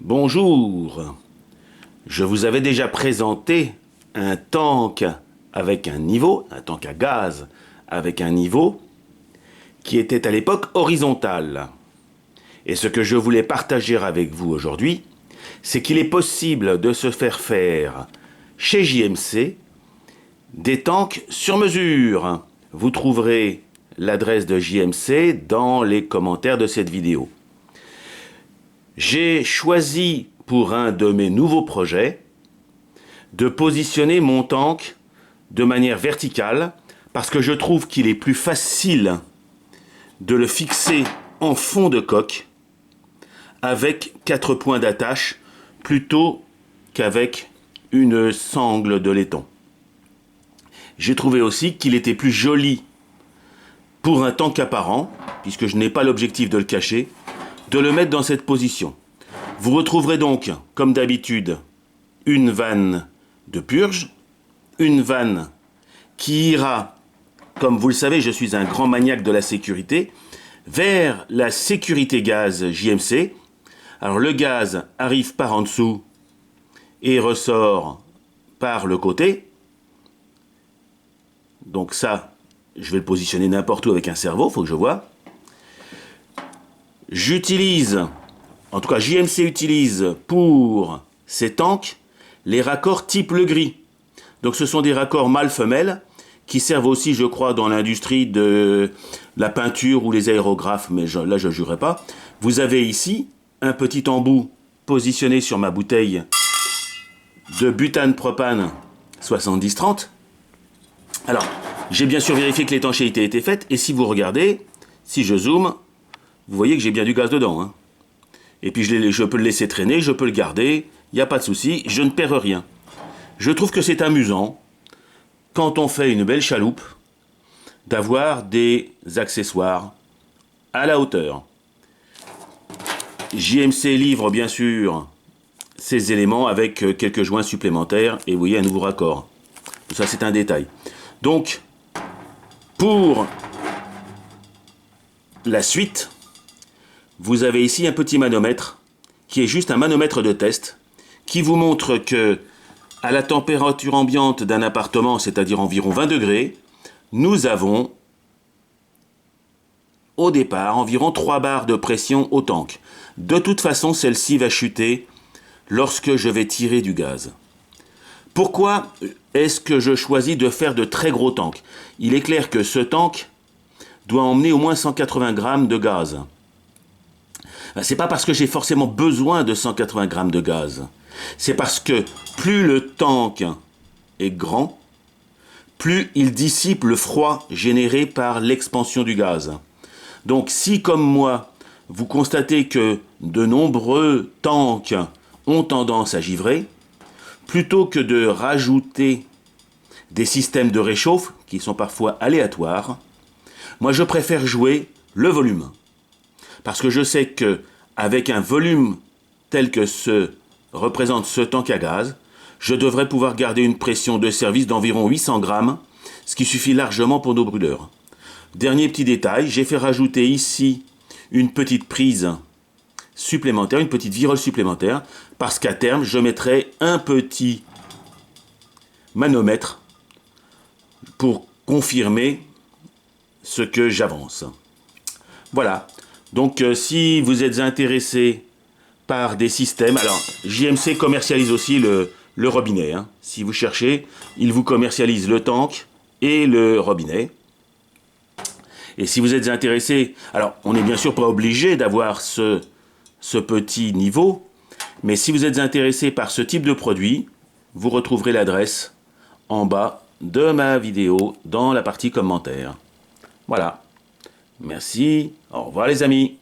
Bonjour, je vous avais déjà présenté un tank avec un niveau, un tank à gaz avec un niveau qui était à l'époque horizontal. Et ce que je voulais partager avec vous aujourd'hui, c'est qu'il est possible de se faire chez JMC des tanks sur mesure. Vous trouverez l'adresse de JMC dans les commentaires de cette vidéo. J'ai choisi pour un de mes nouveaux projets de positionner mon tank de manière verticale parce que je trouve qu'il est plus facile de le fixer en fond de coque avec 4 points d'attache plutôt qu'avec une sangle de laiton. J'ai trouvé aussi qu'il était plus joli pour un tank apparent, puisque je n'ai pas l'objectif de le cacher, de le mettre dans cette position. Vous retrouverez donc, comme d'habitude, une vanne de purge, une vanne qui ira, comme vous le savez, je suis un grand maniaque de la sécurité, vers la sécurité gaz JMC. Alors le gaz arrive par en dessous et ressort par le côté. Donc ça, je vais le positionner n'importe où avec un cerveau, il faut que je vois. J'utilise, en tout cas JMC utilise pour ces tanks les raccords type le gris. Donc ce sont des raccords mâle-femelle qui servent aussi, je crois, dans l'industrie de la peinture ou les aérographes, mais là je ne jurerai pas. Vous avez ici un petit embout positionné sur ma bouteille de butane propane 70-30. Alors, j'ai bien sûr vérifié que l'étanchéité était faite, et si vous regardez, si je zoome, vous voyez que j'ai bien du gaz dedans. Hein. Et puis je peux le laisser traîner, je peux le garder, il n'y a pas de souci, je ne perds rien. Je trouve que c'est amusant, quand on fait une belle chaloupe, d'avoir des accessoires à la hauteur. JMC livre bien sûr ces éléments avec quelques joints supplémentaires et vous voyez un nouveau raccord. Ça c'est un détail. Donc, pour la suite, vous avez ici un petit manomètre qui est juste un manomètre de test qui vous montre que à la température ambiante d'un appartement, c'est-à-dire environ 20 degrés, nous avons au départ environ 3 bars de pression au tank. De toute façon, celle-ci va chuter lorsque je vais tirer du gaz. Pourquoi est-ce que je choisis de faire de très gros tanks? Il est clair que ce tank doit emmener au moins 180 grammes de gaz. C'est pas parce que j'ai forcément besoin de 180 grammes de gaz. C'est parce que plus le tank est grand, plus il dissipe le froid généré par l'expansion du gaz. Donc si, comme moi, vous constatez que de nombreux tanks ont tendance à givrer, plutôt que de rajouter des systèmes de réchauffe, qui sont parfois aléatoires, moi je préfère jouer le volume. Parce que je sais qu'avec un volume tel que représente ce tank à gaz, je devrais pouvoir garder une pression de service d'environ 800 grammes, ce qui suffit largement pour nos brûleurs. Dernier petit détail, j'ai fait rajouter ici une petite prise supplémentaire, une petite virole supplémentaire, parce qu'à terme, je mettrai un petit manomètre pour confirmer ce que j'avance. Voilà. Donc, si vous êtes intéressé par des systèmes, alors JMC commercialise aussi le robinet. Hein. Si vous cherchez, il vous commercialise le tank et le robinet. Et si vous êtes intéressé, alors on n'est bien sûr pas obligé d'avoir ce petit niveau, mais si vous êtes intéressé par ce type de produit, vous retrouverez l'adresse en bas de ma vidéo dans la partie commentaires. Voilà. Merci. Au revoir les amis.